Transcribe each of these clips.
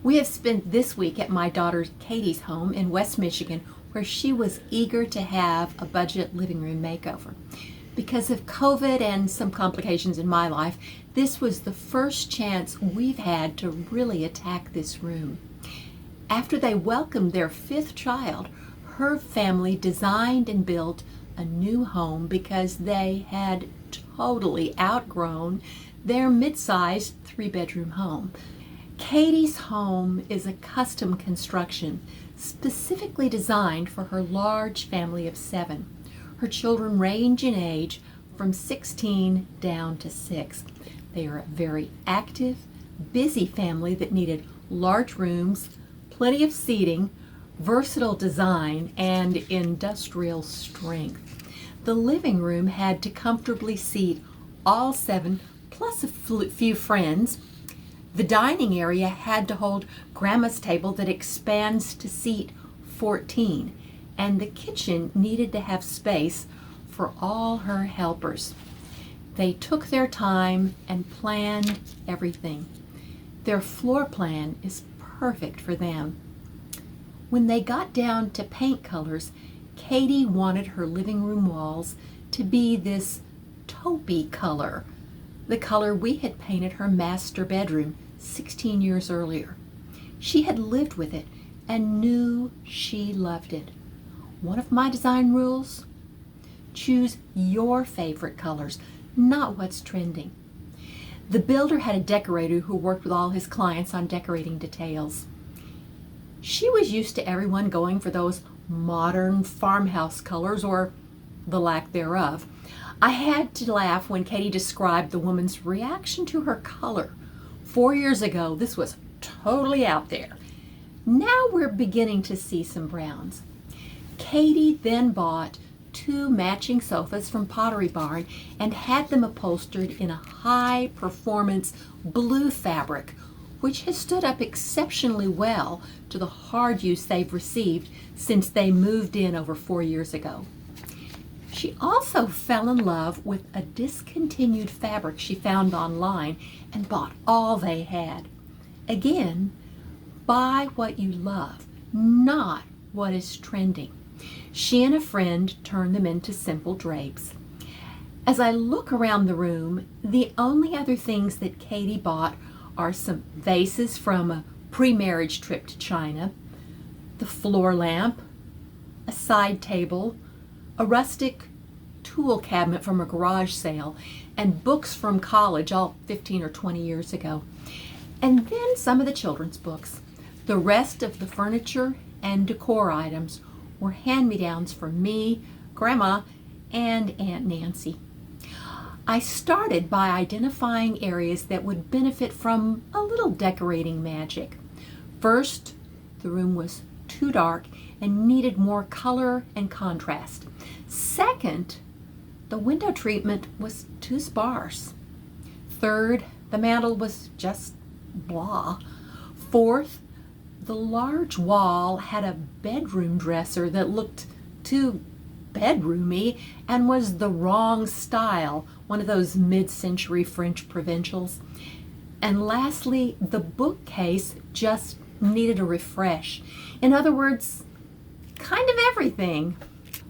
We have spent this week at my daughter Katie's home in West Michigan, where she was eager to have a budget living room makeover. Because of COVID and some complications in my life, this was the first chance we've had to really attack this room. After they welcomed their fifth child, her family designed and built a new home because they had totally outgrown their mid-sized 3-bedroom home. Katie's home is a custom construction specifically designed for her large family of 7. Her children range in age from 16 down to 6. They are a very active, busy family that needed large rooms, plenty of seating, versatile design, and industrial strength. The living room had to comfortably seat all 7 plus a few friends. The dining area had to hold Grandma's table that expands to seat 14, and the kitchen needed to have space for all her helpers. They took their time and planned everything. Their floor plan is perfect for them. When they got down to paint colors, Katie wanted her living room walls to be this taupey color, the color we had painted her master bedroom 16 years earlier. She had lived with it and knew she loved it. One of my design rules: choose your favorite colors, not what's trending. The builder had a decorator who worked with all his clients on decorating details. She was used to everyone going for those modern farmhouse colors, or the lack thereof. I had to laugh when Katie described the woman's reaction to her color. 4 years ago, this was totally out there. Now we're beginning to see some browns. Katie then bought 2 matching sofas from Pottery Barn and had them upholstered in a high-performance blue fabric, which has stood up exceptionally well to the hard use they've received since they moved in over 4 years ago. She also fell in love with a discontinued fabric she found online and bought all they had. Again, buy what you love, not what is trending. She and a friend turned them into simple drapes. As I look around the room, the only other things that Katie bought are some vases from a pre-marriage trip to China, the floor lamp, a side table, a rustic tool cabinet from a garage sale, and books from college all 15 or 20 years ago. And then some of the children's books. The rest of the furniture and decor items were hand-me-downs from me, Grandma, and Aunt Nancy. I started by identifying areas that would benefit from a little decorating magic. First, the room was too dark and needed more color and contrast. Second, the window treatment was too sparse. Third, the mantel was just blah. Fourth, the large wall had a bedroom dresser that looked too bedroomy and was the wrong style, one of those mid-century French provincials. And lastly, the bookcase just needed a refresh. In other words, kind of everything.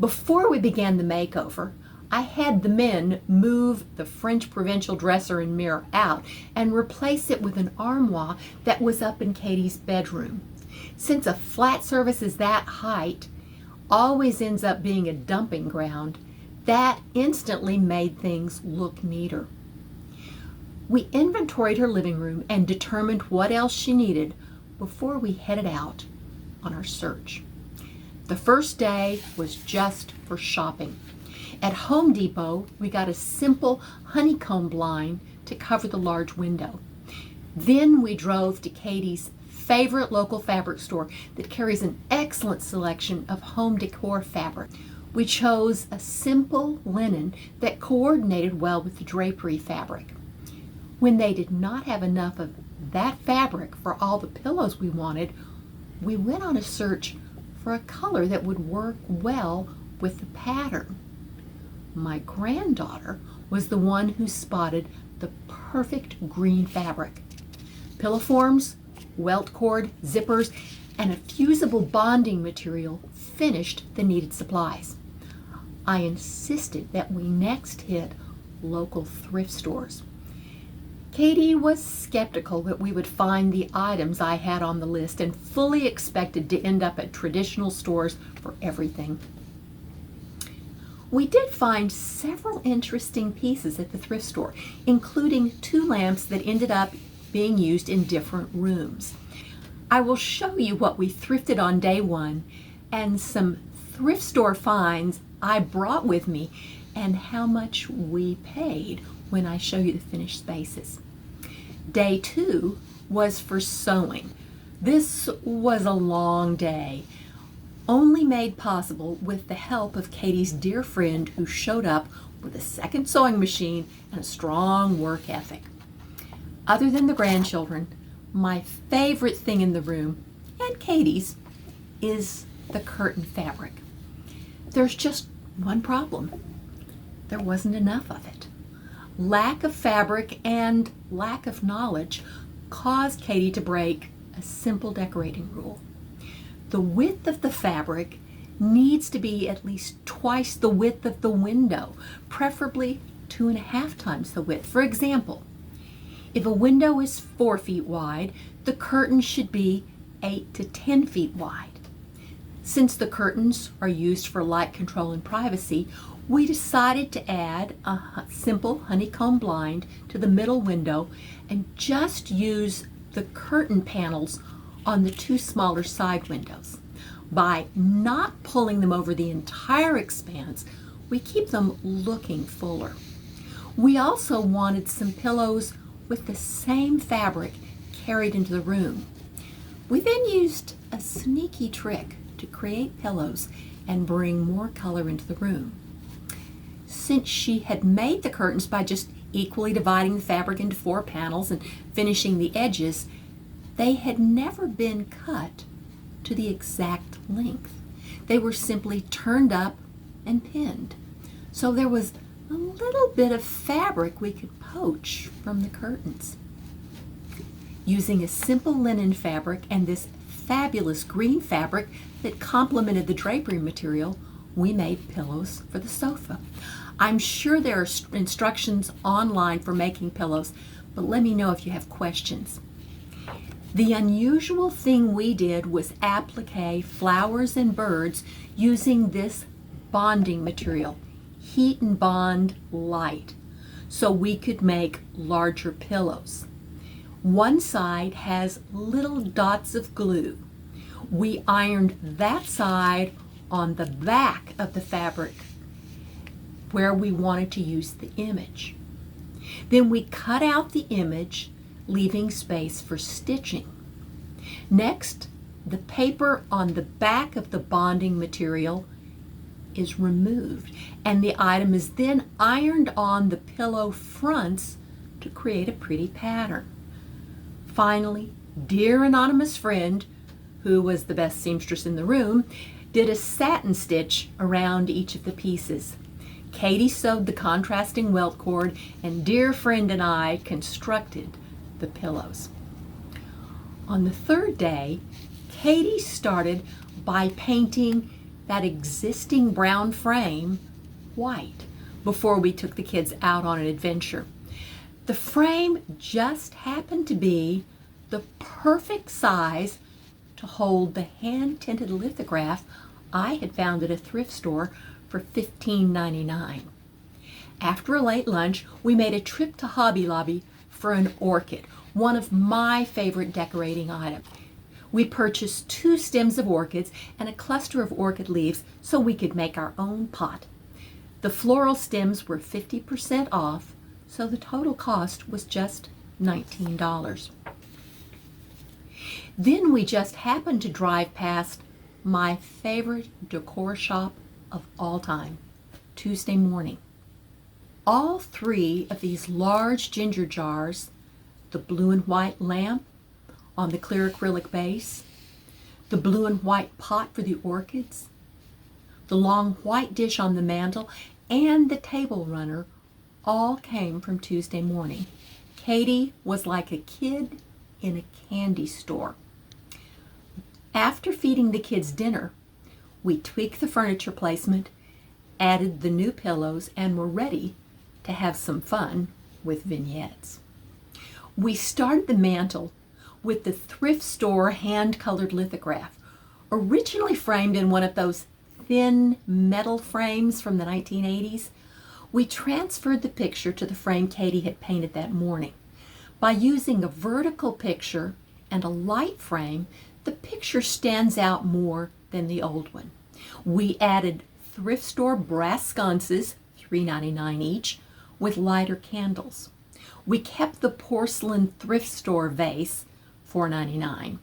Before we began the makeover, I had the men move the French provincial dresser and mirror out and replace it with an armoire that was up in Katie's bedroom. Since a flat surface is that height always ends up being a dumping ground, that instantly made things look neater. We inventoried her living room and determined what else she needed before we headed out on our search. The first day was just for shopping. At Home Depot, we got a simple honeycomb blind to cover the large window. Then we drove to Katie's favorite local fabric store that carries an excellent selection of home decor fabric. We chose a simple linen that coordinated well with the drapery fabric. When they did not have enough of that fabric for all the pillows we wanted, we went on a search for a color that would work well with the pattern. My granddaughter was the one who spotted the perfect green fabric. Pillow forms welt cord, zippers, and a fusible bonding material finished the needed supplies. I insisted that we next hit local thrift stores. Katie was skeptical that we would find the items I had on the list and fully expected to end up at traditional stores for everything. We did find several interesting pieces at the thrift store, including 2 lamps that ended up being used in different rooms. I will show you what we thrifted on day 1 and some thrift store finds I brought with me and how much we paid when I show you the finished spaces. Day 2 was for sewing. This was a long day, only made possible with the help of Katie's dear friend who showed up with a second sewing machine and a strong work ethic. Other than the grandchildren, my favorite thing in the room, and Katie's, is the curtain fabric. There's just one problem. There wasn't enough of it. Lack of fabric and lack of knowledge caused Katie to break a simple decorating rule. The width of the fabric needs to be at least twice the width of the window, preferably 2.5 times the width. For example, if a window is 4 feet wide, the curtain should be 8 to 10 feet wide. Since the curtains are used for light control and privacy, we decided to add a simple honeycomb blind to the middle window and just use the curtain panels on the 2 smaller side windows. By not pulling them over the entire expanse, we keep them looking fuller. We also wanted some pillows with the same fabric carried into the room. We then used a sneaky trick to create pillows and bring more color into the room. Since she had made the curtains by just equally dividing the fabric into 4 panels and finishing the edges, they had never been cut to the exact length. They were simply turned up and pinned. So there was a little bit of fabric we could poach from the curtains. Using a simple linen fabric and this fabulous green fabric that complemented the drapery material, we made pillows for the sofa. I'm sure there are instructions online for making pillows, but let me know if you have questions. The unusual thing we did was applique flowers and birds using this bonding material, Heat and Bond Light, so we could make larger pillows. One side has little dots of glue. We ironed that side on the back of the fabric where we wanted to use the image. Then we cut out the image, leaving space for stitching. Next, the paper on the back of the bonding material is removed, and the item is then ironed on the pillow fronts to create a pretty pattern. Finally, dear anonymous friend, who was the best seamstress in the room, did a satin stitch around each of the pieces. Katie sewed the contrasting welt cord, and dear friend and I constructed the pillows. On the 3rd day, Katie started by painting that existing brown frame white before we took the kids out on an adventure. The frame just happened to be the perfect size to hold the hand-tinted lithograph I had found at a thrift store for $15.99. After a late lunch, we made a trip to Hobby Lobby for an orchid, one of my favorite decorating items. We purchased 2 stems of orchids and a cluster of orchid leaves so we could make our own pot. The floral stems were 50% off, so the total cost was just $19. Then we just happened to drive past my favorite decor shop of all time, Tuesday Morning. All 3 of these large ginger jars, the blue and white lamp on the clear acrylic base, the blue and white pot for the orchids, the long white dish on the mantel, and the table runner all came from Tuesday Morning. Katie was like a kid in a candy store. After feeding the kids dinner, we tweaked the furniture placement, added the new pillows, and were ready to have some fun with vignettes. We started the mantle with the thrift store hand-colored lithograph, originally framed in one of those thin metal frames from the 1980s. We transferred the picture to the frame Katie had painted that morning. By using a vertical picture and a light frame, the picture stands out more than the old one. We added thrift store brass sconces, $3.99 each, with lighter candles. We kept the porcelain thrift store vase, $4.99.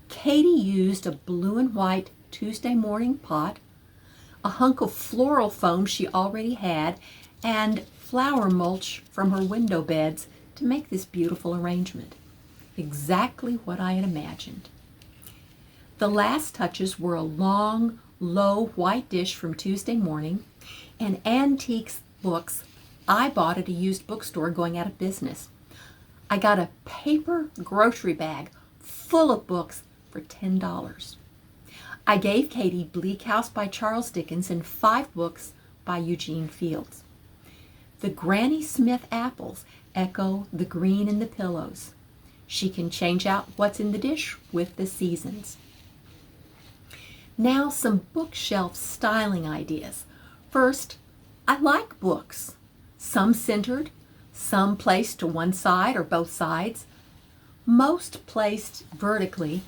Katie used a blue and white Tuesday morning pot, a hunk of floral foam she already had, and flower mulch from her window beds to make this beautiful arrangement. Exactly what I had imagined. The last touches were a long, low white dish from Tuesday morning and antiques books I bought at a used bookstore going out of business. I got a paper grocery bag full of books for $10. I gave Katie Bleak House by Charles Dickens and 5 books by Eugene Fields. The Granny Smith apples echo the green in the pillows. She can change out what's in the dish with the seasons. Now some bookshelf styling ideas. First, I like books. Some centered, some placed to one side or both sides, most placed vertically,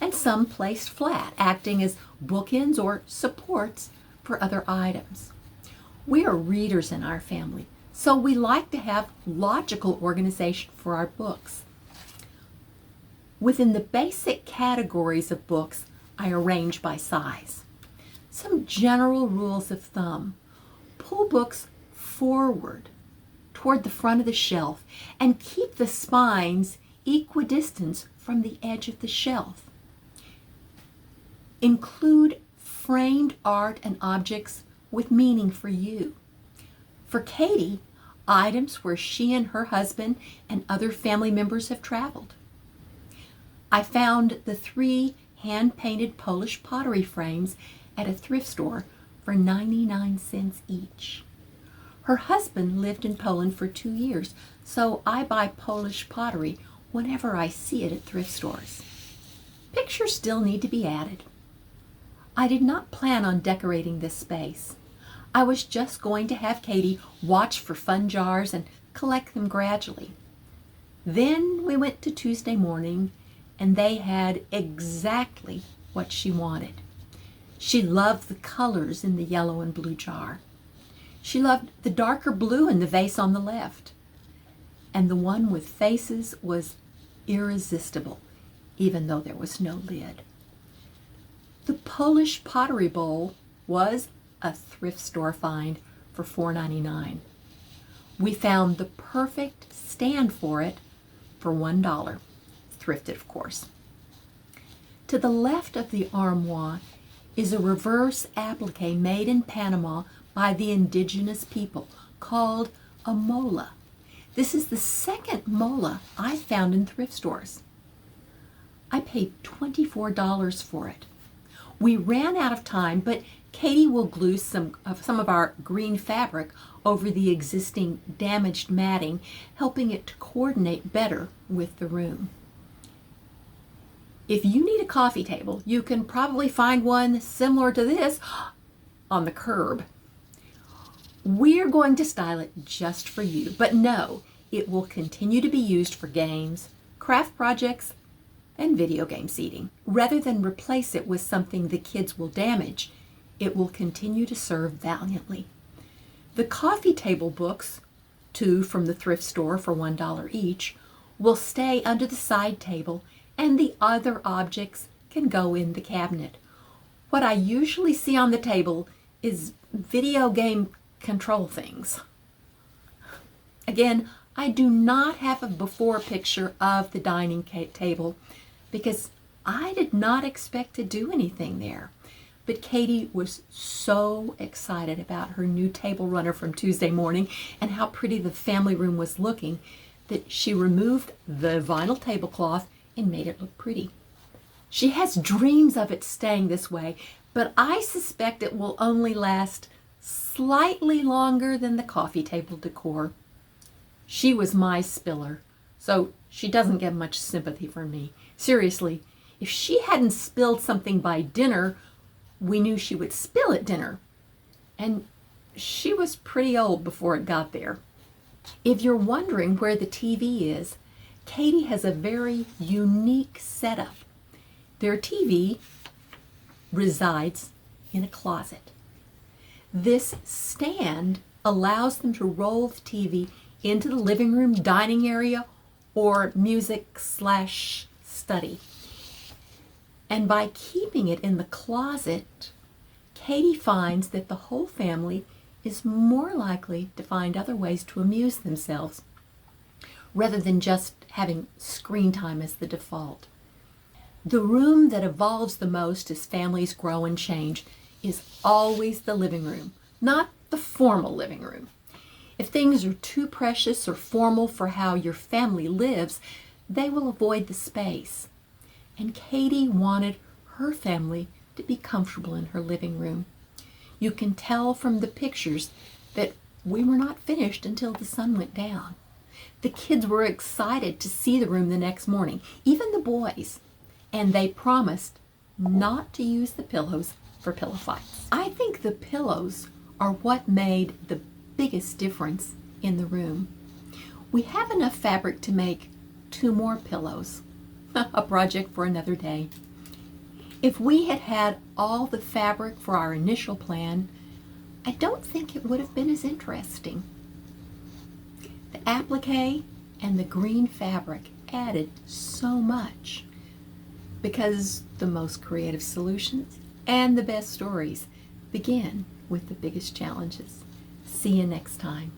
and some placed flat, acting as bookends or supports for other items. We are readers in our family, so we like to have logical organization for our books. Within the basic categories of books, I arrange by size. Some general rules of thumb. Pull books forward toward the front of the shelf and keep the spines equidistant from the edge of the shelf. Include framed art and objects with meaning for you. For Katie, items where she and her husband and other family members have traveled. I found the 3 hand-painted Polish pottery frames at a thrift store for 99 cents each. Her husband lived in Poland for 2 years, so I buy Polish pottery whenever I see it at thrift stores. Pictures still need to be added. I did not plan on decorating this space. I was just going to have Katie watch for fun jars and collect them gradually. Then we went to Tuesday morning, and they had exactly what she wanted. She loved the colors in the yellow and blue jar. She loved the darker blue in the vase on the left. And the one with faces was irresistible, even though there was no lid. The Polish pottery bowl was a thrift store find for $4.99. We found the perfect stand for it for $1. Thrifted, of course. To the left of the armoire is a reverse applique made in Panama by the indigenous people called a mola. This is the second mola I found in thrift stores. I paid $24 for it. We ran out of time, but Katie will glue some of our green fabric over the existing damaged matting, helping it to coordinate better with the room. If you need a coffee table, you can probably find one similar to this on the curb. We're going to style it just for you, but no, it will continue to be used for games, craft projects, and video game seating. Rather than replace it with something the kids will damage, it will continue to serve valiantly. The coffee table books, 2 from the thrift store for $1 each, will stay under the side table, and the other objects can go in the cabinet. What I usually see on the table is video game control things. Again, I do not have a before picture of the dining table because I did not expect to do anything there. But Katie was so excited about her new table runner from Tuesday morning and how pretty the family room was looking that she removed the vinyl tablecloth and made it look pretty. She has dreams of it staying this way, but I suspect it will only last slightly longer than the coffee table decor. She was my spiller, so she doesn't get much sympathy from me. Seriously, if she hadn't spilled something by dinner, we knew she would spill at dinner. And she was pretty old before it got there. If you're wondering where the TV is, Katie has a very unique setup. Their TV resides in a closet. This stand allows them to roll the TV into the living room, dining area, or music/study. And by keeping it in the closet, Katie finds that the whole family is more likely to find other ways to amuse themselves rather than just having screen time as the default. The room that evolves the most as families grow and change is always the living room, not the formal living room. If things are too precious or formal for how your family lives, they will avoid the space. And Katie wanted her family to be comfortable in her living room. You can tell from the pictures that we were not finished until the sun went down. The kids were excited to see the room the next morning, even the boys, and they promised not to use the pillows for pillow fights. I think the pillows are what made the biggest difference in the room. We have enough fabric to make 2 more pillows, a project for another day. If we had had all the fabric for our initial plan, I don't think it would have been as interesting. The applique and the green fabric added so much because the most creative solutions and the best stories begin with the biggest challenges. See you next time.